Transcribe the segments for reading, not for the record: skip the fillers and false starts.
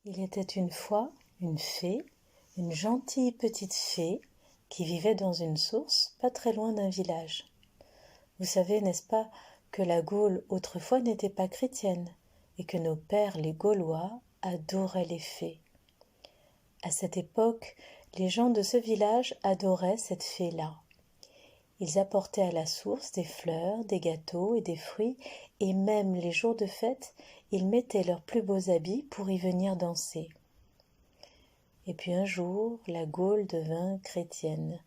Il était une fois une fée, une gentille petite fée, qui vivait dans une source pas très loin d'un village. Vous savez, n'est-ce pas, que la Gaule autrefois n'était pas chrétienne, et que nos pères les Gaulois adoraient les fées. À cette époque, les gens de ce village adoraient cette fée-là. Ils apportaient à la source des fleurs, des gâteaux et des fruits, et même les jours de fête, ils mettaient leurs plus beaux habits pour y venir danser. Et puis un jour, la Gaule devint chrétienne,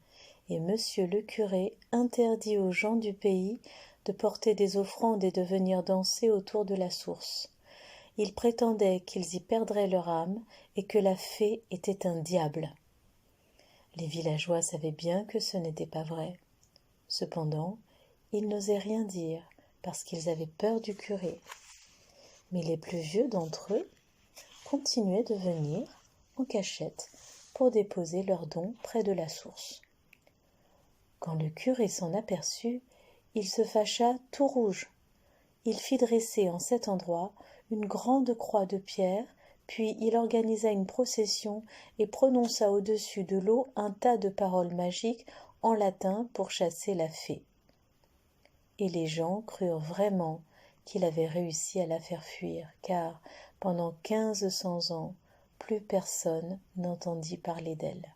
et monsieur le curé interdit aux gens du pays de porter des offrandes et de venir danser autour de la source. Il prétendait qu'ils y perdraient leur âme et que la fée était un diable. Les villageois savaient bien que ce n'était pas vrai. Cependant, ils n'osaient rien dire parce qu'ils avaient peur du curé. Mais les plus vieux d'entre eux continuaient de venir en cachette pour déposer leurs dons près de la source. Quand le curé s'en aperçut, il se fâcha tout rouge. Il fit dresser en cet endroit une grande croix de pierre, puis il organisa une procession et prononça au-dessus de l'eau un tas de paroles magiques en latin pour chasser la fée. Et les gens crurent vraiment qu'il avait réussi à la faire fuir, car pendant 1500 ans, plus personne n'entendit parler d'elle.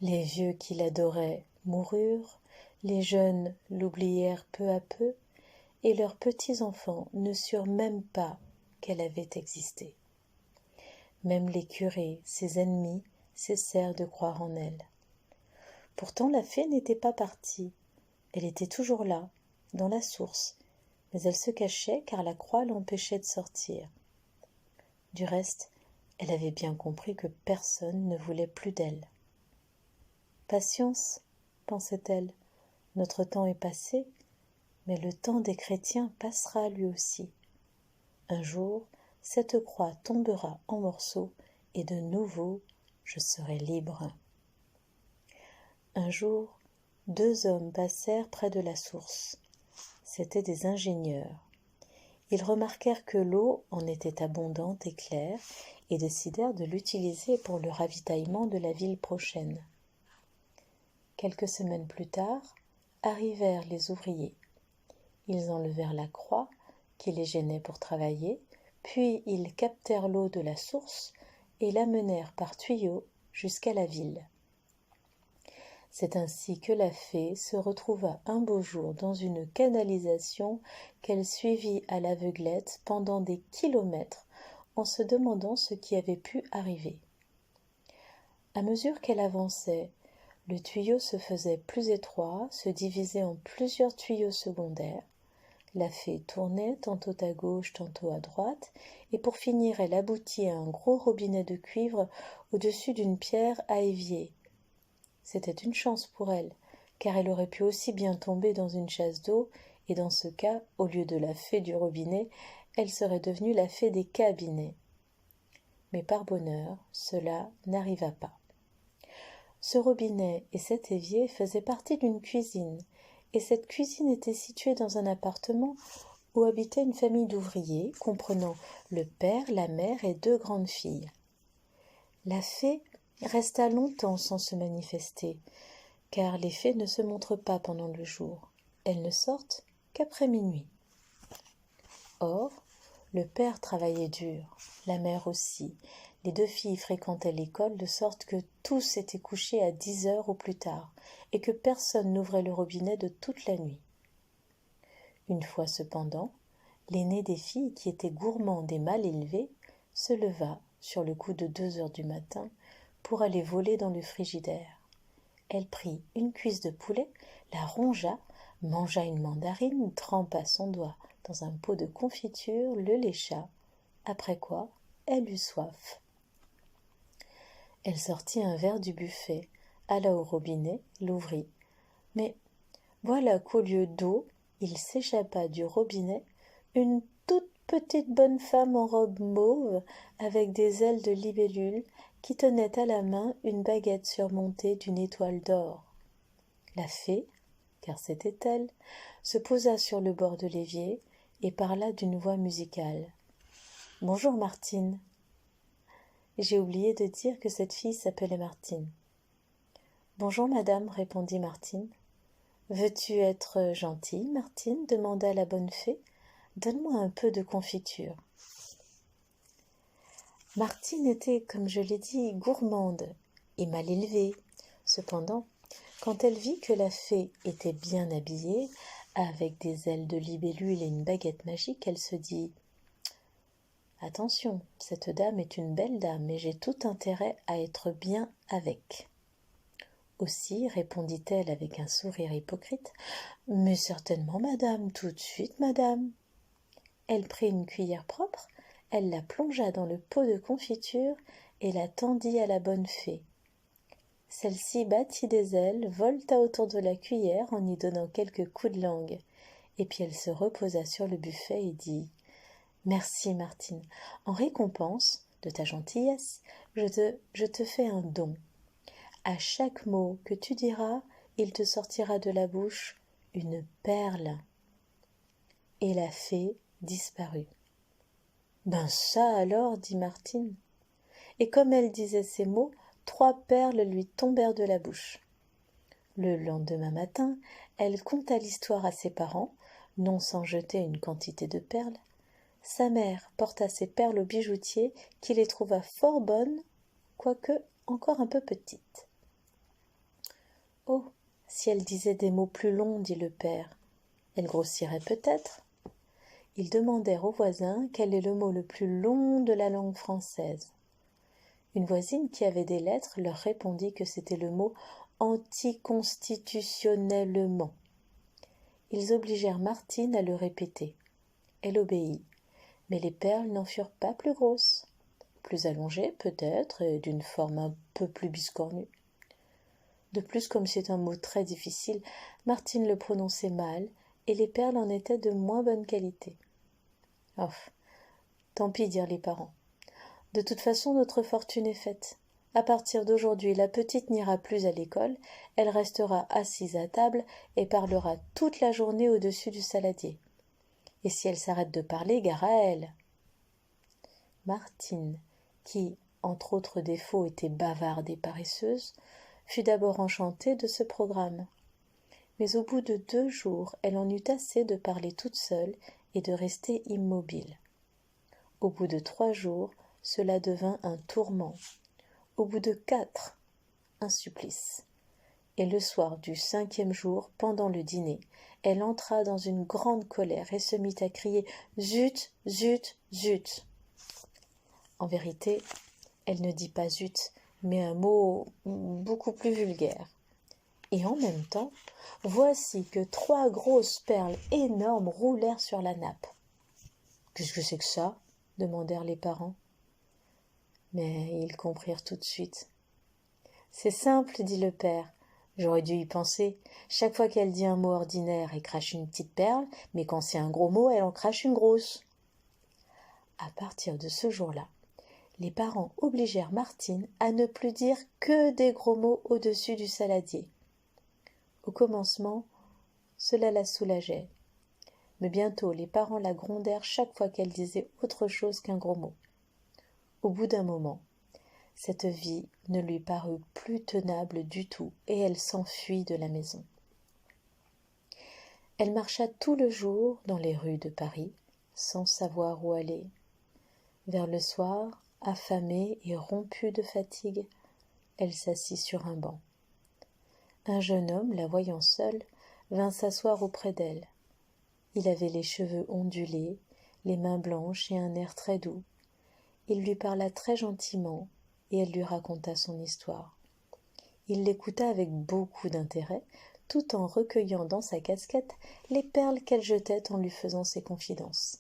Les vieux qui l'adoraient moururent, les jeunes l'oublièrent peu à peu, et leurs petits-enfants ne surent même pas qu'elle avait existé. Même les curés, ses ennemis, cessèrent de croire en elle. Pourtant la fée n'était pas partie, elle était toujours là, dans la source, mais elle se cachait car la croix l'empêchait de sortir. Du reste, elle avait bien compris que personne ne voulait plus d'elle. Patience, pensait-elle, notre temps est passé, mais le temps des chrétiens passera lui aussi. Un jour, cette croix tombera en morceaux et de nouveau, je serai libre. Un jour, 2 hommes passèrent près de la source. C'étaient des ingénieurs. Ils remarquèrent que l'eau en était abondante et claire et décidèrent de l'utiliser pour le ravitaillement de la ville prochaine. Quelques semaines plus tard, arrivèrent les ouvriers. Ils enlevèrent la croix qui les gênait pour travailler, puis ils captèrent l'eau de la source et l'amenèrent par tuyaux jusqu'à la ville. C'est ainsi que la fée se retrouva un beau jour dans une canalisation qu'elle suivit à l'aveuglette pendant des kilomètres en se demandant ce qui avait pu arriver. À mesure qu'elle avançait, le tuyau se faisait plus étroit, se divisait en plusieurs tuyaux secondaires. La fée tournait tantôt à gauche, tantôt à droite, et pour finir elle aboutit à un gros robinet de cuivre au-dessus d'une pierre à évier. C'était une chance pour elle, car elle aurait pu aussi bien tomber dans une chasse d'eau, et dans ce cas, au lieu de la fée du robinet, elle serait devenue la fée des cabinets. Mais par bonheur, cela n'arriva pas. Ce robinet et cet évier faisaient partie d'une cuisine, et cette cuisine était située dans un appartement où habitait une famille d'ouvriers, comprenant le père, la mère et 2 grandes filles. La fée resta longtemps sans se manifester, car les fées ne se montrent pas pendant le jour, elles ne sortent qu'après minuit. Or, le père travaillait dur, la mère aussi. Les 2 filles fréquentaient l'école de sorte que tous étaient couchés à 10 heures au plus tard, et que personne n'ouvrait le robinet de toute la nuit. Une fois cependant, l'aînée des filles, qui était gourmande et mal élevée, se leva sur le coup de 2 heures du matin pour aller voler dans le frigidaire. Elle prit une cuisse de poulet, la rongea, mangea une mandarine, trempa son doigt dans un pot de confiture, le lécha, après quoi elle eut soif. Elle sortit un verre du buffet, alla au robinet, l'ouvrit. Mais voilà qu'au lieu d'eau, il s'échappa du robinet une toute petite bonne femme en robe mauve avec des ailes de libellule qui tenait à la main une baguette surmontée d'une étoile d'or. La fée, car c'était elle, se posa sur le bord de l'évier et parla d'une voix musicale. « Bonjour Martine, j'ai oublié de dire que cette fille s'appelait Martine. Bonjour madame, répondit Martine. Veux-tu être gentille, Martine demanda la bonne fée. Donne-moi un peu de confiture. Martine était, comme je l'ai dit, gourmande et mal élevée. Cependant, quand elle vit que la fée était bien habillée, avec des ailes de libellule et une baguette magique, elle se dit « Attention, cette dame est une belle dame, et j'ai tout intérêt à être bien avec. » Aussi, répondit-elle avec un sourire hypocrite, « Mais certainement, madame, tout de suite, madame. » Elle prit une cuillère propre, elle la plongea dans le pot de confiture et la tendit à la bonne fée. Celle-ci battit des ailes, volta autour de la cuillère en y donnant quelques coups de langue, et puis elle se reposa sur le buffet et dit « Merci, Martine. En récompense de ta gentillesse, je te fais un don. À chaque mot que tu diras, il te sortira de la bouche une perle. » Et la fée disparut. « Ben ça alors, dit Martine. » Et comme elle disait ces mots, 3 perles lui tombèrent de la bouche. Le lendemain matin, elle conta l'histoire à ses parents, non sans jeter une quantité de perles. Sa mère porta ses perles au bijoutier, qui les trouva fort bonnes, quoique encore un peu petites. « Oh, si elle disait des mots plus longs, dit le père, elle grossirait peut-être. » Ils demandèrent aux voisins quel est le mot le plus long de la langue française. Une voisine qui avait des lettres leur répondit que c'était le mot « anticonstitutionnellement ». Ils obligèrent Martine à le répéter. Elle obéit, mais les perles n'en furent pas plus grosses, plus allongées peut-être et d'une forme un peu plus biscornue. De plus, comme c'est un mot très difficile, Martine le prononçait mal et les perles en étaient de moins bonne qualité. Oh, tant pis, dirent les parents. De toute façon, notre fortune est faite. À partir d'aujourd'hui, la petite n'ira plus à l'école, elle restera assise à table et parlera toute la journée au-dessus du saladier. Et si elle s'arrête de parler, gare à elle. Martine, qui, entre autres défauts, était bavarde et paresseuse, fut d'abord enchantée de ce programme. Mais au bout de 2 jours, elle en eut assez de parler toute seule et de rester immobile. Au bout de 3 jours, cela devint un tourment. Au bout de 4, un supplice. Et le soir du 5e jour, pendant le dîner, elle entra dans une grande colère et se mit à crier « Zut, zut, zut !» En vérité, elle ne dit pas « zut », mais un mot beaucoup plus vulgaire. Et en même temps, voici que 3 grosses perles énormes roulèrent sur la nappe. « Qu'est-ce que c'est que ça ?» demandèrent les parents. Mais ils comprirent tout de suite. « C'est simple, dit le père. J'aurais dû y penser. Chaque fois qu'elle dit un mot ordinaire, elle crache une petite perle, mais quand c'est un gros mot, elle en crache une grosse. » À partir de ce jour-là, les parents obligèrent Martine à ne plus dire que des gros mots au-dessus du saladier. Au commencement, cela la soulageait. Mais bientôt, les parents la grondèrent chaque fois qu'elle disait autre chose qu'un gros mot. Au bout d'un moment, cette vie ne lui parut plus tenable du tout et elle s'enfuit de la maison. Elle marcha tout le jour dans les rues de Paris sans savoir où aller. Vers le soir, affamée et rompue de fatigue, elle s'assit sur un banc. Un jeune homme, la voyant seule, vint s'asseoir auprès d'elle. Il avait les cheveux ondulés, les mains blanches et un air très doux. Il lui parla très gentiment et elle lui raconta son histoire. Il l'écouta avec beaucoup d'intérêt, tout en recueillant dans sa casquette les perles qu'elle jetait en lui faisant ses confidences.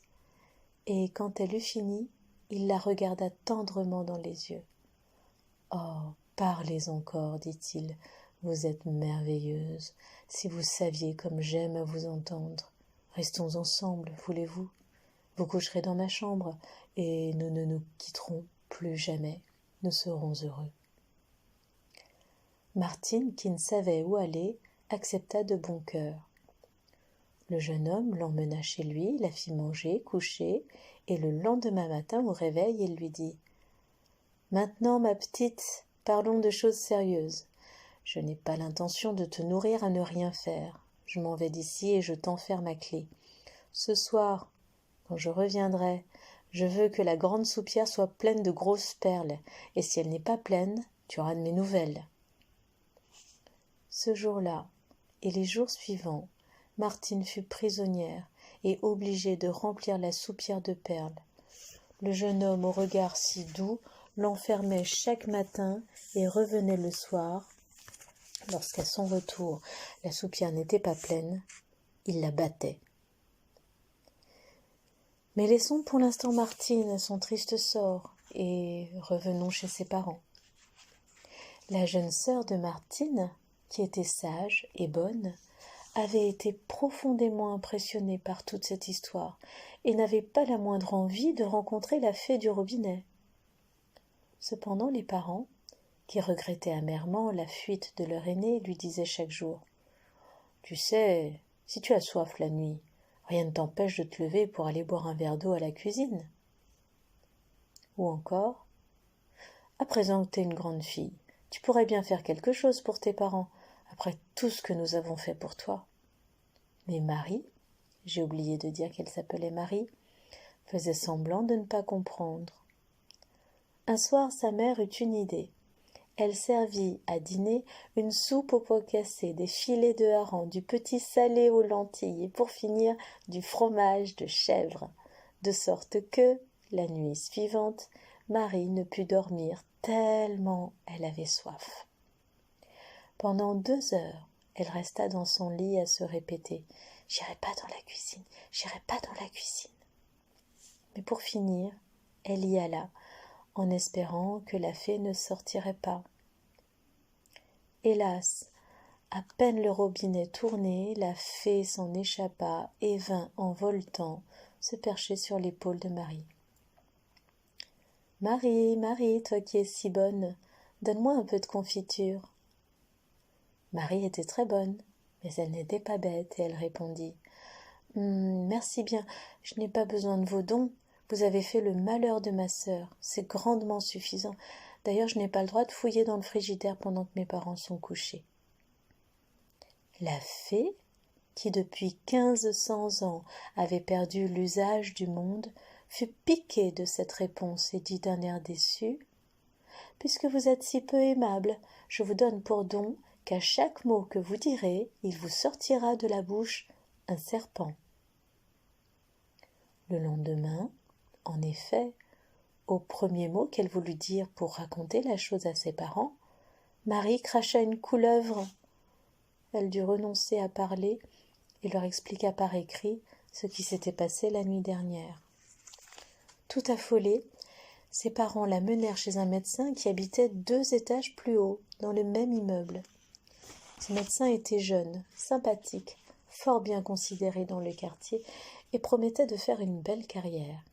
Et quand elle eut fini, il la regarda tendrement dans les yeux. « Oh, parlez encore, dit-il, vous êtes merveilleuse. Si vous saviez comme j'aime à vous entendre. Restons ensemble, voulez-vous? Vous coucherez dans ma chambre, et nous ne nous quitterons plus jamais. Nous serons heureux. » Martine, qui ne savait où aller, accepta de bon cœur. Le jeune homme l'emmena chez lui, la fit manger, coucher, et le lendemain matin au réveil, il lui dit Maintenant, ma petite, parlons de choses sérieuses. Je n'ai pas l'intention de te nourrir à ne rien faire. Je m'en vais d'ici et je t'enferme à clé. Ce soir, quand je reviendrai, je veux que la grande soupière soit pleine de grosses perles, et si elle n'est pas pleine, tu auras de mes nouvelles. » Ce jour-là, et les jours suivants, Martine fut prisonnière et obligée de remplir la soupière de perles. Le jeune homme au regard si doux l'enfermait chaque matin et revenait le soir. Lorsqu'à son retour, la soupière n'était pas pleine, il la battait. Mais laissons pour l'instant Martine à son triste sort et revenons chez ses parents. La jeune sœur de Martine, qui était sage et bonne, avait été profondément impressionnée par toute cette histoire et n'avait pas la moindre envie de rencontrer la fée du robinet. Cependant, les parents, qui regrettaient amèrement la fuite de leur aînée, lui disaient chaque jour : « Tu sais, si tu as soif la nuit, rien ne t'empêche de te lever pour aller boire un verre d'eau à la cuisine. » Ou encore : « À présent que tu es une grande fille, tu pourrais bien faire quelque chose pour tes parents, après tout ce que nous avons fait pour toi. » Mais Marie, j'ai oublié de dire qu'elle s'appelait Marie, faisait semblant de ne pas comprendre. Un soir, sa mère eut une idée. Elle servit à dîner une soupe aux pois cassés, des filets de hareng, du petit salé aux lentilles et pour finir du fromage de chèvre, de sorte que, la nuit suivante, Marie ne put dormir tellement elle avait soif. Pendant 2 heures, elle resta dans son lit à se répéter : « J'irai pas dans la cuisine, j'irai pas dans la cuisine. » Mais pour finir, elle y alla, en espérant que la fée ne sortirait pas. Hélas, à peine le robinet tourné, la fée s'en échappa et vint en voletant se percher sur l'épaule de Marie. « Marie, Marie, toi qui es si bonne, donne-moi un peu de confiture. » Marie était très bonne, mais elle n'était pas bête et elle répondit : « Merci bien, je n'ai pas besoin de vos dons. Vous avez fait le malheur de ma sœur, c'est grandement suffisant. D'ailleurs, je n'ai pas le droit de fouiller dans le frigidaire pendant que mes parents sont couchés. » La fée, qui depuis 1500 ans avait perdu l'usage du monde, fut piquée de cette réponse et dit d'un air déçu : « Puisque vous êtes si peu aimable, je vous donne pour don qu'à chaque mot que vous direz, il vous sortira de la bouche un serpent. » Le lendemain, en effet, au premier mot qu'elle voulut dire pour raconter la chose à ses parents, Marie cracha une couleuvre. Elle dut renoncer à parler et leur expliqua par écrit ce qui s'était passé la nuit dernière. Tout affolée, ses parents la menèrent chez un médecin qui habitait 2 étages plus haut, dans le même immeuble. Ce médecin était jeune, sympathique, fort bien considéré dans le quartier et promettait de faire une belle carrière.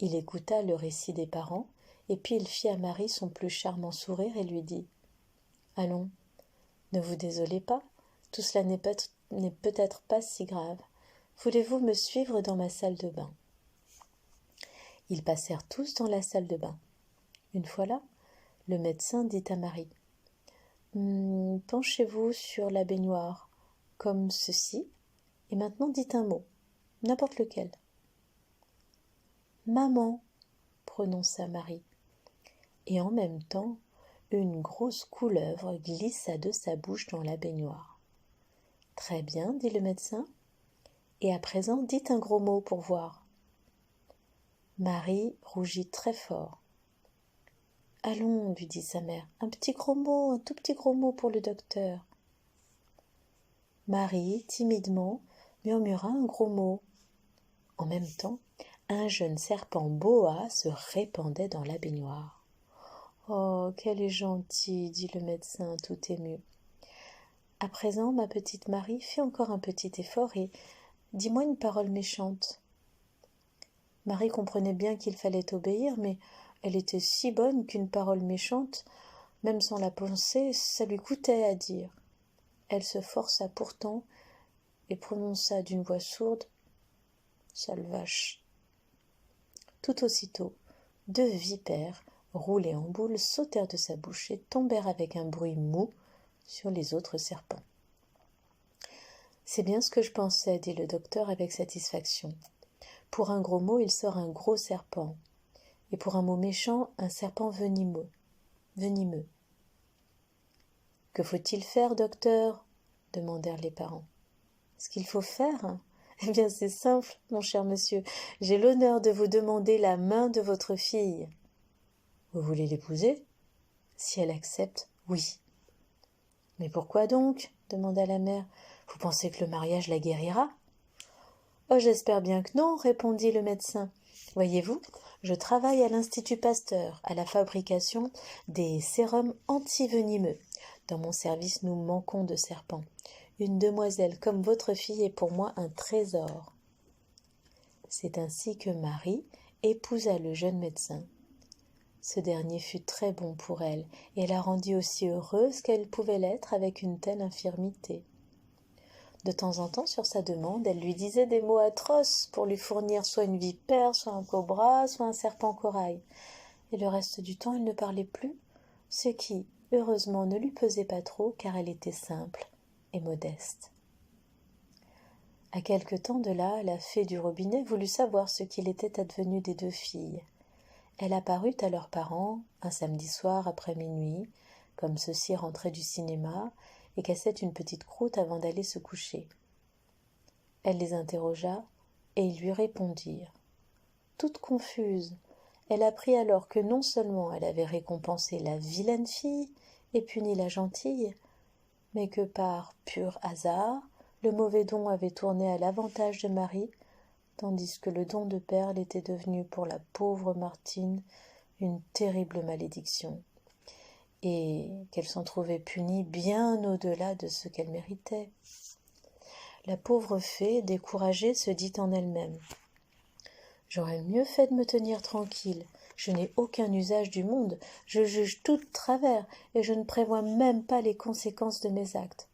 Il écouta le récit des parents, et puis il fit à Marie son plus charmant sourire et lui dit : « Allons, ne vous désolez pas, tout cela n'est peut-être pas si grave. Voulez-vous me suivre dans ma salle de bain ?» Ils passèrent tous dans la salle de bain. Une fois là, le médecin dit à Marie : « Penchez-vous sur la baignoire, comme ceci, et maintenant dites un mot, n'importe lequel. » « Maman » prononça Marie. Et en même temps, une grosse couleuvre glissa de sa bouche dans la baignoire. « Très bien, dit le médecin. Et à présent, dites un gros mot pour voir. » Marie rougit très fort. « Allons, lui dit sa mère, un petit gros mot, un tout petit gros mot pour le docteur. » Marie, timidement, murmura un gros mot. En même temps, un jeune serpent boa se répandait dans la baignoire. « Oh, qu'elle est gentille, dit le médecin tout ému. À présent, ma petite Marie, fais encore un petit effort et dis-moi une parole méchante. » Marie comprenait bien qu'il fallait obéir, mais elle était si bonne qu'une parole méchante, même sans la penser, ça lui coûtait à dire. Elle se força pourtant et prononça d'une voix sourde : « Sale vache !» Tout aussitôt, 2 vipères roulés en boule, sautèrent de sa bouche et tombèrent avec un bruit mou sur les autres serpents. « C'est bien ce que je pensais, dit le docteur avec satisfaction. Pour un gros mot, il sort un gros serpent, et pour un mot méchant, un serpent venimeux. Que faut-il faire, docteur ? Demandèrent les parents. Ce qu'il faut faire ? Eh bien, c'est simple, mon cher monsieur. J'ai l'honneur de vous demander la main de votre fille. Vous voulez l'épouser ? Si elle accepte, oui. Mais pourquoi donc ? Demanda la mère. Vous pensez que le mariage la guérira ? Oh, j'espère bien que non, répondit le médecin. Voyez-vous, je travaille à l'Institut Pasteur, à la fabrication des sérums antivenimeux. Dans mon service, nous manquons de serpents. Une demoiselle comme votre fille est pour moi un trésor. C'est ainsi que Marie épousa le jeune médecin. Ce dernier fut très bon pour elle, et la rendit aussi heureuse qu'elle pouvait l'être avec une telle infirmité. De temps en temps, sur sa demande, elle lui disait des mots atroces pour lui fournir soit une vipère, soit un cobra, soit un serpent corail. Et le reste du temps, elle ne parlait plus, ce qui, heureusement, ne lui pesait pas trop, car elle était simple et modeste. À quelque temps de là, la fée du robinet voulut savoir ce qu'il était advenu des deux filles. Elle apparut à leurs parents un samedi soir après minuit, comme ceux-ci rentraient du cinéma et cassaient une petite croûte avant d'aller se coucher. Elle les interrogea et ils lui répondirent. Toute confuse, elle apprit alors que non seulement elle avait récompensé la vilaine fille et puni la gentille, mais que par pur hasard, le mauvais don avait tourné à l'avantage de Marie, tandis que le don de perles était devenu pour la pauvre Martine une terrible malédiction, et qu'elle s'en trouvait punie bien au-delà de ce qu'elle méritait. La pauvre fée, découragée, se dit en elle-même « J'aurais mieux fait de me tenir tranquille. Je n'ai aucun usage du monde, je juge tout de travers, et je ne prévois même pas les conséquences de mes actes.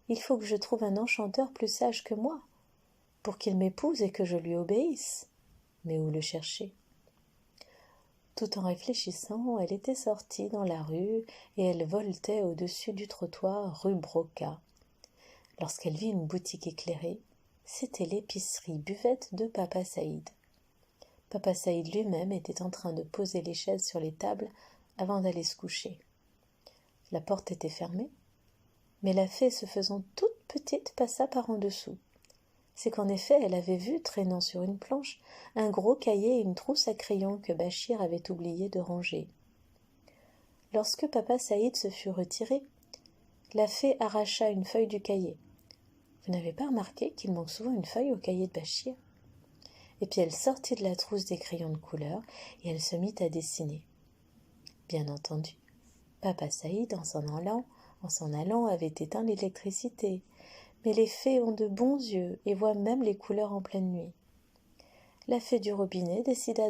Il faut que je trouve un enchanteur plus sage que moi, pour qu'il m'épouse et que je lui obéisse. Mais où le chercher ? » Tout en réfléchissant, elle était sortie dans la rue et elle voletait au-dessus du trottoir rue Broca. Lorsqu'elle vit une boutique éclairée, c'était l'épicerie buvette de Papa Saïd. Papa Saïd lui-même était en train de poser les chaises sur les tables avant d'aller se coucher. La porte était fermée, mais la fée, se faisant toute petite, passa par en dessous. C'est qu'en effet, elle avait vu, traînant sur une planche, un gros cahier et une trousse à crayons que Bachir avait oublié de ranger. Lorsque Papa Saïd se fut retiré, la fée arracha une feuille du cahier. Vous n'avez pas remarqué qu'il manque souvent une feuille au cahier de Bachir ? Et puis elle sortit de la trousse des crayons de couleur et elle se mit à dessiner. Bien entendu, Papa Saïd, en s'en allant, avait éteint l'électricité. Mais les fées ont de bons yeux et voient même les couleurs en pleine nuit. La fée du robinet dessina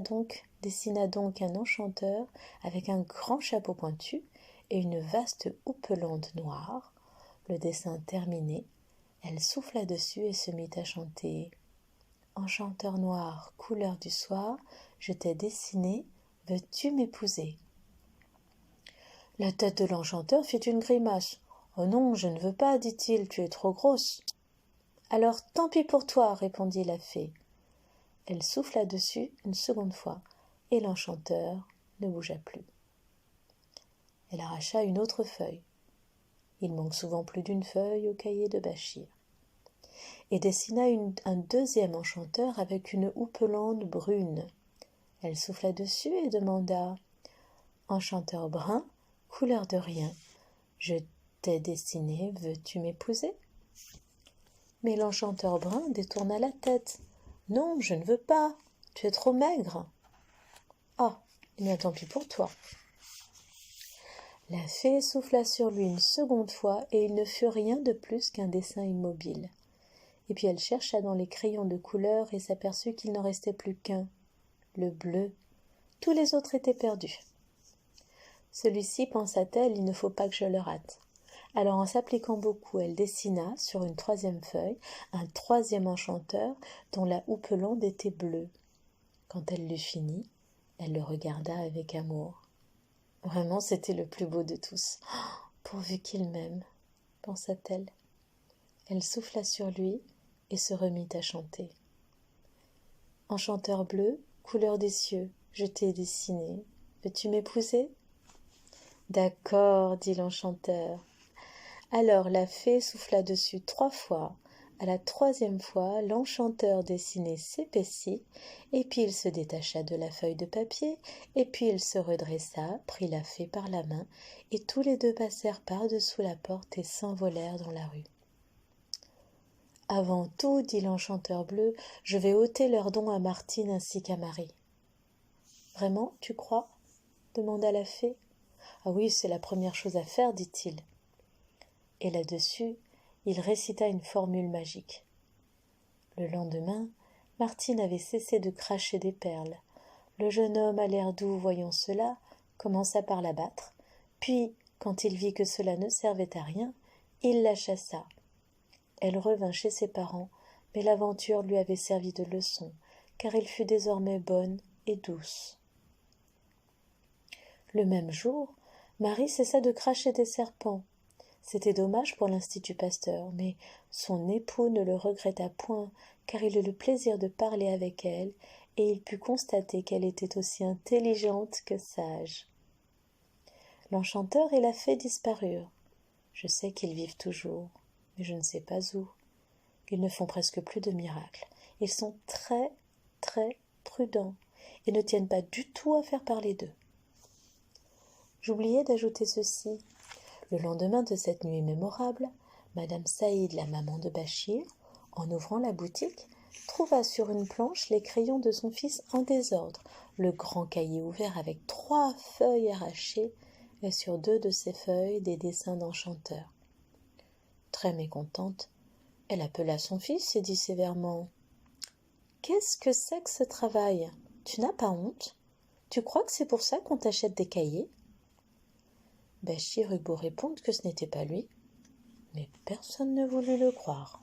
donc un enchanteur avec un grand chapeau pointu et une vaste houppelande noire. Le dessin terminé, elle souffla dessus et se mit à chanter « Enchanteur noir, couleur du soir, je t'ai dessiné, veux-tu m'épouser ?» La tête de l'enchanteur fit une grimace. « Oh non, je ne veux pas, dit-il, tu es trop grosse. »« Alors tant pis pour toi, répondit la fée. Elle souffla dessus une seconde fois, et l'enchanteur ne bougea plus. Elle arracha une autre feuille. Il manque souvent plus d'une feuille au cahier de Bachir. Et dessina un deuxième enchanteur avec une houppelande brune. Elle souffla dessus et demanda « Enchanteur brun, couleur de rien, je t'ai dessiné, veux-tu m'épouser ?» Mais l'enchanteur brun détourna la tête. « Non, je ne veux pas, tu es trop maigre. »« Ah, eh bien tant pis pour toi. » La fée souffla sur lui une seconde fois et il ne fut rien de plus qu'un dessin immobile. Et puis elle chercha dans les crayons de couleur et s'aperçut qu'il n'en restait plus qu'un, le bleu. Tous les autres étaient perdus. Celui-ci, pensa-t-elle, il ne faut pas que je le rate. Alors en s'appliquant beaucoup, elle dessina, sur une troisième feuille, un troisième enchanteur dont la houppelande était bleue. Quand elle l'eut fini, elle le regarda avec amour. Vraiment, c'était le plus beau de tous. Pourvu qu'il m'aime, pensa-t-elle. Elle souffla sur lui et se remit à chanter. Enchanteur bleu, couleur des cieux, je t'ai dessiné. Veux-tu m'épouser? D'accord, dit l'enchanteur. Alors la fée souffla dessus 3 fois. À la 3e fois, l'enchanteur dessiné s'épaissit, et puis il se détacha de la feuille de papier, et puis il se redressa, prit la fée par la main, et tous les deux passèrent par-dessous la porte et s'envolèrent dans la rue. Avant tout, dit l'enchanteur bleu, je vais ôter leurs dons à Martine ainsi qu'à Marie. Vraiment, tu crois? Demanda la fée. Ah oui, c'est la première chose à faire, dit-il. Et là-dessus, il récita une formule magique. Le lendemain, Martine avait cessé de cracher des perles. Le jeune homme à l'air doux, voyant cela, commença par la battre, puis, quand il vit que cela ne servait à rien, il la chassa. Elle revint chez ses parents, mais l'aventure lui avait servi de leçon, car elle fut désormais bonne et douce. Le même jour, Marie cessa de cracher des serpents. C'était dommage pour l'Institut Pasteur, mais son époux ne le regretta point, car il eut le plaisir de parler avec elle, et il put constater qu'elle était aussi intelligente que sage. L'enchanteur et la fée disparurent. Je sais qu'ils vivent toujours, mais je ne sais pas où. Ils ne font presque plus de miracles. Ils sont très, très prudents, et ne tiennent pas du tout à faire parler d'eux. J'oubliais d'ajouter ceci. Le lendemain de cette nuit mémorable, Madame Saïd, la maman de Bachir, en ouvrant la boutique, trouva sur une planche les crayons de son fils en désordre, le grand cahier ouvert avec 3 feuilles arrachées, et sur 2 de ces feuilles des dessins d'enchanteurs. Très mécontente, elle appela son fils et dit sévèrement « Qu'est-ce que c'est que ce travail? Tu n'as pas honte? Tu crois que c'est pour ça qu'on t'achète des cahiers ?» Bachir eut beau répondre que ce n'était pas lui, mais personne ne voulut le croire.